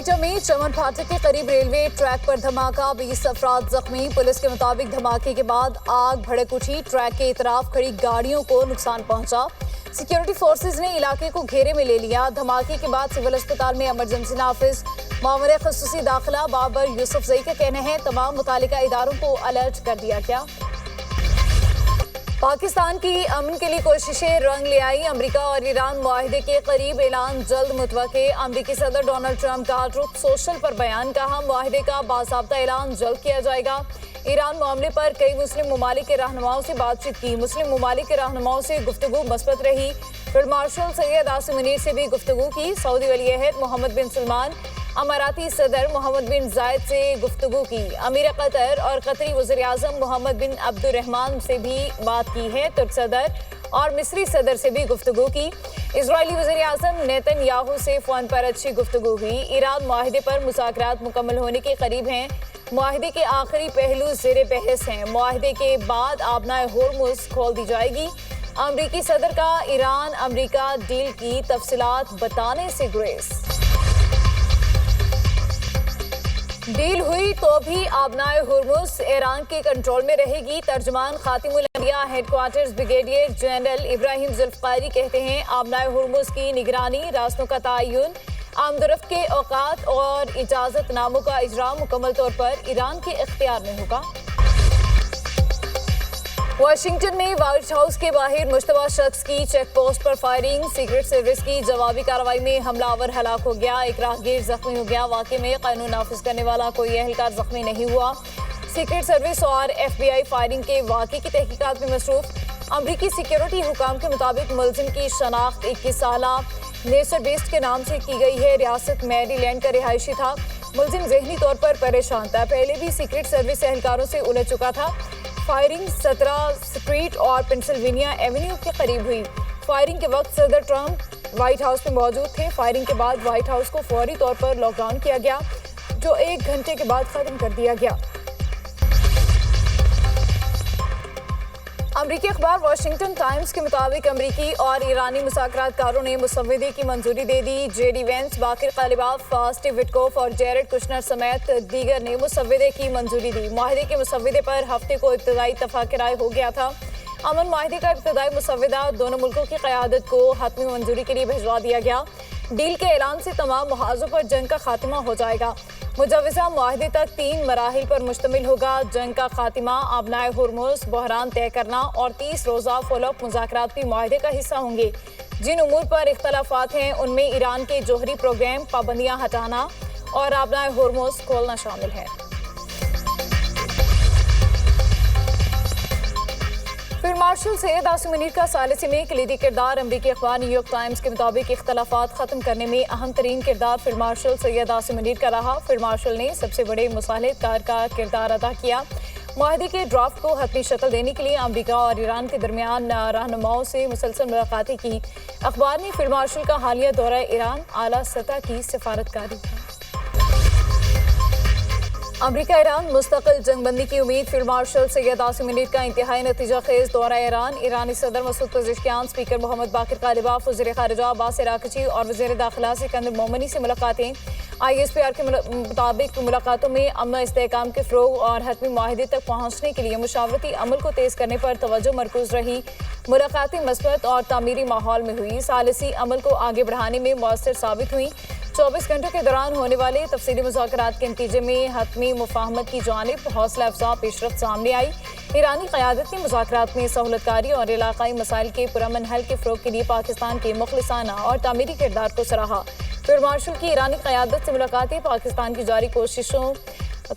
کوئٹہ میں چمن پھاٹک کے قریب ریلوے ٹریک پر دھماکہ، 20 افراد زخمی۔ پولیس کے مطابق دھماکے کے بعد آگ بھڑک اٹھی، ٹریک کے اطراف کھڑی گاڑیوں کو نقصان پہنچا۔ سیکیورٹی فورسز نے علاقے کو گھیرے میں لے لیا۔ دھماکے کے بعد سول اسپتال میں ایمرجنسی نافذ۔ مامور خصوصی داخلہ بابر یوسف زئی کا کہنا ہے تمام متعلقہ اداروں کو الرٹ کر دیا گیا۔ پاکستان کی امن کے لیے کوششیں رنگ لے آئی، امریکہ اور ایران معاہدے کے قریب، اعلان جلد متوقع۔ امریکی صدر ڈونلڈ ٹرمپ کا ٹروتھ سوشل پر بیان، کہا معاہدے کا باضابطہ اعلان جلد کیا جائے گا۔ ایران معاملے پر کئی مسلم ممالک کے رہنماؤں سے بات چیت کی، مسلم ممالک کے رہنماؤں سے گفتگو مثبت رہی۔ فیلڈ مارشل سید عاصم منیر سے بھی گفتگو کی، سعودی ولی عہد محمد بن سلمان، اماراتی صدر محمد بن زائد سے گفتگو کی، امیر قطر اور قطری وزیر اعظم محمد بن عبد الرحمان سے بھی بات کی ہے، ترک صدر اور مصری صدر سے بھی گفتگو کی۔ اسرائیلی وزیر اعظم نیتن یاہو سے فون پر اچھی گفتگو ہوئی۔ ایران معاہدے پر مذاکرات مکمل ہونے کے قریب ہیں، معاہدے کے آخری پہلو زیر بحث ہیں، معاہدے کے بعد آبنائے ہورمز کھول دی جائے گی۔ امریکی صدر کا ایران امریکہ ڈیل کی تفصیلات بتانے سے گریز۔ ڈیل ہوئی تو بھی آبنائے ہورمز ایران کے کنٹرول میں رہے گی۔ ترجمان خاتم الانبیاء ہیڈ کوارٹرز بریگیڈیئر جنرل ابراہیم ذوالفقاری کہتے ہیں آبنائے ہورمز کی نگرانی، راستوں کا تعین، آمد و رفت کے اوقات اور اجازت ناموں کا اجرا مکمل طور پر ایران کے اختیار میں ہوگا۔ واشنگٹن میں وائٹ ہاؤس کے باہر مشتبہ شخص کی چیک پوسٹ پر فائرنگ، سیکرٹ سروس کی جوابی کارروائی میں حملہ آور ہلاک ہو گیا، ایک راہگیر زخمی ہو گیا۔ واقعے میں قانون نافذ کرنے والا کوئی اہلکار زخمی نہیں ہوا۔ سیکرٹ سروس اور ایف بی آئی فائرنگ کے واقعے کی تحقیقات میں مصروف۔ امریکی سیکیورٹی حکام کے مطابق ملزم کی شناخت 21 سالہ نیسر بیسٹ کے نام سے کی گئی ہے، ریاست میری لینڈ کا رہائشی تھا۔ ملزم ذہنی طور پر پریشان تھا، پہلے بھی سیکرٹ سروس اہلکاروں سے الجھ چکا تھا۔ فائرنگ 17 اسٹریٹ اور پینسلوینیا ایونیو کے قریب ہوئی۔ فائرنگ کے وقت صدر ٹرمپ وائٹ ہاؤس میں موجود تھے۔ فائرنگ کے بعد وائٹ ہاؤس کو فوری طور پر لاک ڈاؤن کیا گیا، جو 1 گھنٹے کے بعد ختم کر دیا گیا۔ امریکی اخبار واشنگٹن ٹائمز کے مطابق امریکی اور ایرانی مذاکرات کاروں نے مسودے کی منظوری دے دی۔ J D Vance, Baqir Ghalibaf, Steve Witkoff اور جیرڈ کشنر سمیت دیگر نے مسودے کی منظوری دی۔ معاہدے کے مسودے پر ہفتے کو ابتدائی اتفاق رائے ہو گیا تھا۔ امن معاہدے کا ابتدائی مسودہ دونوں ملکوں کی قیادت کو حتمی منظوری کے لیے بھجوا دیا گیا۔ ڈیل کے اعلان سے تمام محاذوں پر جنگ کا خاتمہ ہو جائے گا۔ مجوزہ معاہدے تک 3 مراحل پر مشتمل ہوگا: جنگ کا خاتمہ، آبنائے ہورمز، بحران طے کرنا اور 30 روزہ فالو اپ مذاکرات بھی معاہدے کا حصہ ہوں گے۔ جن امور پر اختلافات ہیں ان میں ایران کے جوہری پروگرام، پابندیاں ہٹانا اور آبنائے ہورمز کھولنا شامل ہے۔ فیلڈ مارشل سید عاصم منیر کا ثالثی میں کلیدی کردار، امریکی اخبار نیو یارک ٹائمز کے مطابق اختلافات ختم کرنے میں اہم ترین کردار فیلڈ مارشل سید عاصم منیر کا رہا۔ فیلڈ مارشل نے سب سے بڑے مصالحت کار کا کردار ادا کیا۔ معاہدے کے ڈرافٹ کو حتمی شکل دینے کے لیے امریکہ اور ایران کے درمیان رہنماؤں سے مسلسل ملاقاتیں کی۔ اخبار نے فیلڈ مارشل کا حالیہ دورہ ایران اعلیٰ سطح کی سفارتکاری کی۔ امریکہ ایران مستقل جنگ بندی کی امید، فیلڈ مارشل سید عاصم منیر کا انتہائی نتیجہ خیز دورہ ایران۔ ایرانی صدر مسعود پزشکیان، اسپیکر محمد باقر غالباف، وزیر خارجہ عباس عراقچی اور وزیر داخلہ سکندر مومنی سے ملاقاتیں۔ آئی ایس پی آر کے مطابق ملاقاتوں میں امن و استحکام کے فروغ اور حتمی معاہدے تک پہنچنے کے لیے مشاورتی عمل کو تیز کرنے پر توجہ مرکوز رہی۔ ملاقاتیں مثبت اور تعمیری ماحول میں ہوئی، ثالثی عمل کو آگے بڑھانے میں مؤثر ثابت ہوئیں۔ 24 گھنٹوں کے دوران ہونے والے تفصیلی مذاکرات کے نتیجے میں حتمی مفاہمت کی جانب حوصلہ افزا پیش رفت سامنے آئی۔ ایرانی قیادت نے مذاکرات میں سہولت کاری اور علاقائی مسائل کے پرامن حل کے فروغ کے لیے پاکستان کے مخلصانہ اور تعمیری کردار کو سراہا۔ فیلڈ مارشل کی ایرانی قیادت سے ملاقاتیں پاکستان کی جاری کوششوں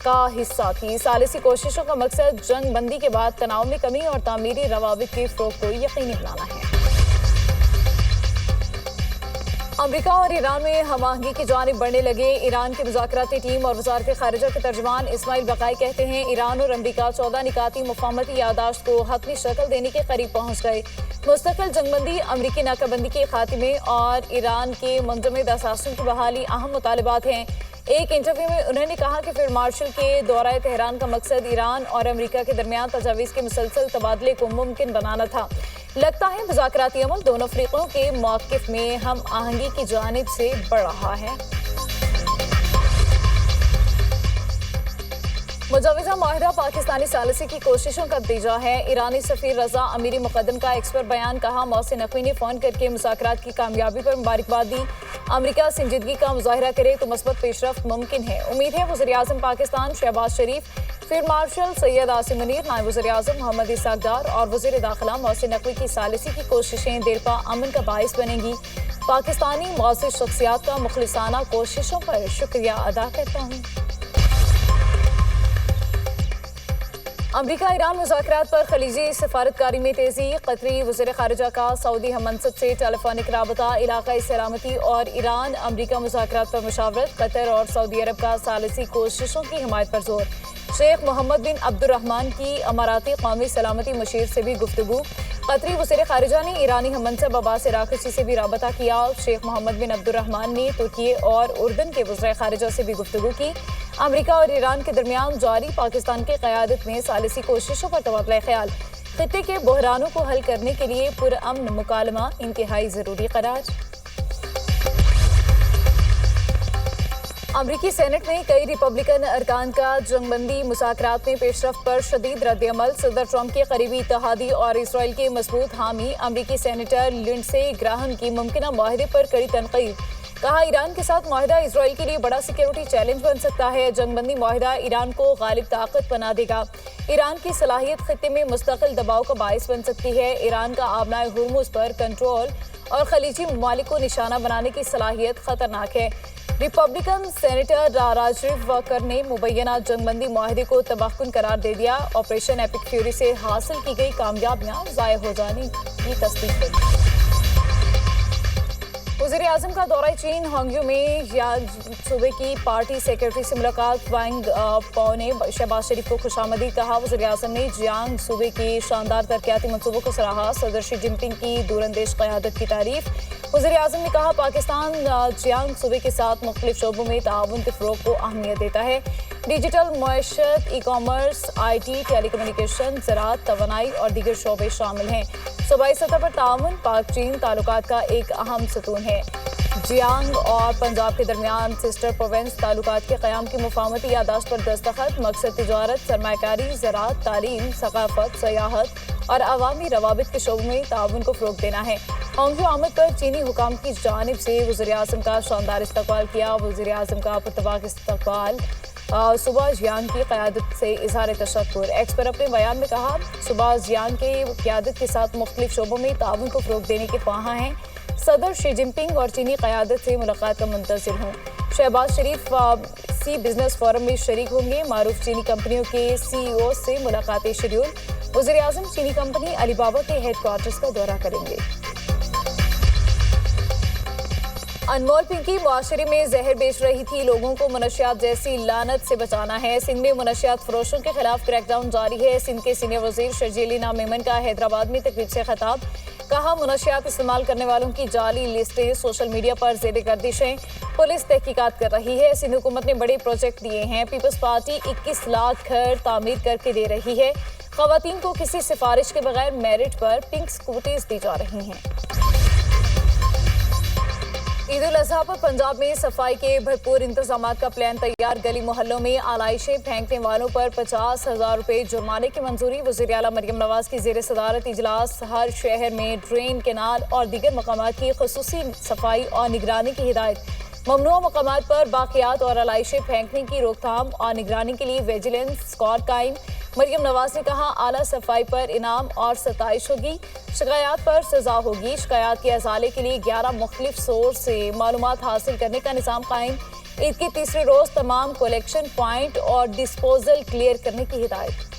کا حصہ تھی۔ ثالثی کوششوں کا مقصد جنگ بندی کے بعد تناؤ میں کمی اور تعمیری روابط کے فروغ کو یقینی بنانا ہے۔ امریکہ اور ایران میں ہم آہنگی کی جانب بڑھنے لگے۔ ایران کی مذاکراتی ٹیم اور وزارت خارجہ کے ترجمان اسماعیل بقائی کہتے ہیں ایران اور امریکہ 14 نکاتی مفاہمتی یادداشت کو حتمی شکل دینے کے قریب پہنچ گئے۔ مستقل جنگ بندی، امریکی ناکہ بندی کے خاتمے اور ایران کے منجمد اثاثوں کی بحالی اہم مطالبات ہیں۔ ایک انٹرویو میں انہوں نے کہا کہ فیلڈ مارشل کے دورہ تہران کا مقصد ایران اور امریکہ کے درمیان تجاویز کے مسلسل تبادلے کو ممکن بنانا تھا۔ لگتا ہے مذاکراتی عمل دونوں فریقوں کے موقف میں ہم آہنگی کی جانب سے بڑھ رہا ہے۔ مجوزہ معاہدہ پاکستانی ثالثی کی کوششوں کا نتیجہ ہے۔ ایرانی سفیر رضا امیری مقدم کا ایکس پر بیان، کہا محسن نقوی نے فون کر کے مذاکرات کی کامیابی پر مبارکباد دی۔ امریکہ سنجیدگی کا مظاہرہ کرے تو مثبت پیش رفت ممکن ہے۔ امید ہے وزیر اعظم پاکستان شہباز شریف، فیلڈ مارشل سید عاصم منیر، نائب وزیر اعظم محمد اسحاق ڈار اور وزیر داخلہ محسن نقوی کی ثالثی کی کوششیں دیرپا امن کا باعث بنیں گی۔ پاکستانی معزز شخصیات کا مخلصانہ کوششوں پر شکریہ ادا کرتا ہوں۔ امریکہ ایران مذاکرات پر خلیجی سفارتکاری میں تیزی، قطری وزیر خارجہ کا سعودی ہم منصب سے ٹیلی فونک رابطہ، علاقائی سلامتی اور ایران امریکہ مذاکرات پر مشاورت، قطر اور سعودی عرب کا ثالثی کوششوں کی حمایت پر زور، شیخ محمد بن عبد الرحمن کی اماراتی قومی سلامتی مشیر سے بھی گفتگو، قطری وزیر خارجہ نے ایرانی ہم منصب عباس عراقچی سے بھی رابطہ کیا، شیخ محمد بن عبد الرحمن نے ترکی اور اردن کے وزراء خارجہ سے بھی گفتگو کی۔ امریکہ اور ایران کے درمیان جاری پاکستان کی قیادت میں ثالثی کوششوں پر تبادلہ خیال، خطے کے بحرانوں کو حل کرنے کے لیے پرامن مکالمہ انتہائی ضروری قرار۔ امریکی سینٹ میں کئی ریپبلکن ارکان کا جنگ بندی مذاکرات میں پیش رفت پر شدید رد عمل، صدر ٹرمپ کے قریبی اتحادی اور اسرائیل کے مضبوط حامی امریکی سینیٹر لنڈسے گراہم کی ممکنہ معاہدے پر کڑی تنقید، کہا ایران کے ساتھ معاہدہ اسرائیل کے لیے بڑا سیکیورٹی چیلنج بن سکتا ہے، جنگ بندی معاہدہ ایران کو غالب طاقت بنا دے گا، ایران کی صلاحیت خطے میں مستقل دباؤ کا باعث بن سکتی ہے، ایران کا آبنائے ہرمز پر کنٹرول اور خلیجی ممالک کو نشانہ بنانے کی صلاحیت خطرناک ہے۔ ریپبلکن سینیٹر راجیو واکر نے مبینہ جنگ بندی معاہدے کو تباہ کن قرار دے دیا، آپریشن ایپک فیوری سے حاصل کی گئی کامیابیاں ضائع ہو جانے کی تصدیق کی۔ وزیر اعظم کا دورہ چین، ہانگیو میں یانگ صوبے کی پارٹی سیکرٹری سے ملاقات، وانگ پاو نے شہباز شریف کو خوش آمدید کہا، وزیر اعظم نے جیانگ صوبے کی شاندار ترقیاتی منصوبوں کو سراہا، صدر شی جن پنگ کی دوراندیش قیادت کی تعریف، وزیر اعظم نے کہا پاکستان جیانگ صوبے کے ساتھ مختلف شعبوں میں تعاون کے فروغ کو اہمیت دیتا ہے، ڈیجیٹل معیشت، e commerce, I T, telecommunication, زراعت، توانائی اور دیگر شعبے شامل ہیں، صوبائی سطح پر تعاون پاک چین تعلقات کا ایک اہم ستون ہے۔ جیانگ اور پنجاب کے درمیان سسٹر پروونس تعلقات کے قیام کی مفاہمتی یادداشت پر دستخط، مقصد تجارت، سرمایہ کاری، زراعت، تعلیم، ثقافت، سیاحت اور عوامی روابط کے شعبوں میں تعاون کو فروغ دینا ہے۔ ہانگیو آمد پر چینی حکام کی جانب سے وزیر اعظم کا شاندار استقبال کیا، وزیر اعظم کا پرتپاک استقبال، صوبہ جیانگ کی قیادت سے اظہار تشکر، ایکس پر اپنے بیان میں کہا صوبہ جیانگ کے قیادت کے ساتھ مختلف شعبوں میں تعاون کو فروغ دینے کے خواہاں ہیں، صدر شی جن پنگ اور چینی قیادت سے ملاقات کا منتظر ہوں، شہباز شریف سی بزنس فورم میں شریک ہوں گے، معروف چینی کمپنیوں کے سی ای او سے ملاقاتیں شیڈول، وزیر اعظم چینی کمپنی علی بابا کے ہیڈ کوارٹرز کا دورہ کریں گے۔ انمول پنکی معاشرے میں زہر بیچ رہی تھی، لوگوں کو منشیات جیسی لعنت سے بچانا ہے، سندھ میں منشیات فروشوں کے خلاف کریک ڈاؤن جاری ہے، سندھ کے سینئر وزیر شرجیل انعام میمن کا حیدرآباد میں تقریب سے خطاب، کہا منشیات استعمال کرنے والوں کی جعلی لسٹیں سوشل میڈیا پر زیر گردش ہیں، پولیس تحقیقات کر رہی ہے، سندھ حکومت نے بڑے پروجیکٹ دیے ہیں، پیپلز پارٹی 21 لاکھ گھر تعمیر کر کے دے رہی ہے، خواتین کو کسی سفارش کے بغیر میرٹ پر پنک اسکوٹیز دی جا رہی ہیں۔ عید الاضحیٰ پر پنجاب میں صفائی کے بھرپور انتظامات کا پلان تیار، گلی محلوں میں آلائشیں پھینکنے والوں پر 50,000 روپے جرمانے کی منظوری، وزیر اعلیٰ مریم نواز کی زیر صدارت اجلاس، ہر شہر میں ڈرین، کینال اور دیگر مقامات کی خصوصی صفائی اور نگرانی کی ہدایت، ممنوعہ مقامات پر باقیات اور آلائشیں پھینکنے کی روک تھام اور نگرانی کے لیے ویجیلنس اسکواڈ قائم، مریم نواز نے کہا اعلیٰ صفائی پر انعام اور ستائش ہوگی، شکایات پر سزا ہوگی، شکایات کے ازالے کے لیے 11 مختلف سورس سے معلومات حاصل کرنے کا نظام قائم، عید کے تیسرے روز تمام کلیکشن پوائنٹ اور ڈسپوزل کلیئر کرنے کی ہدایت۔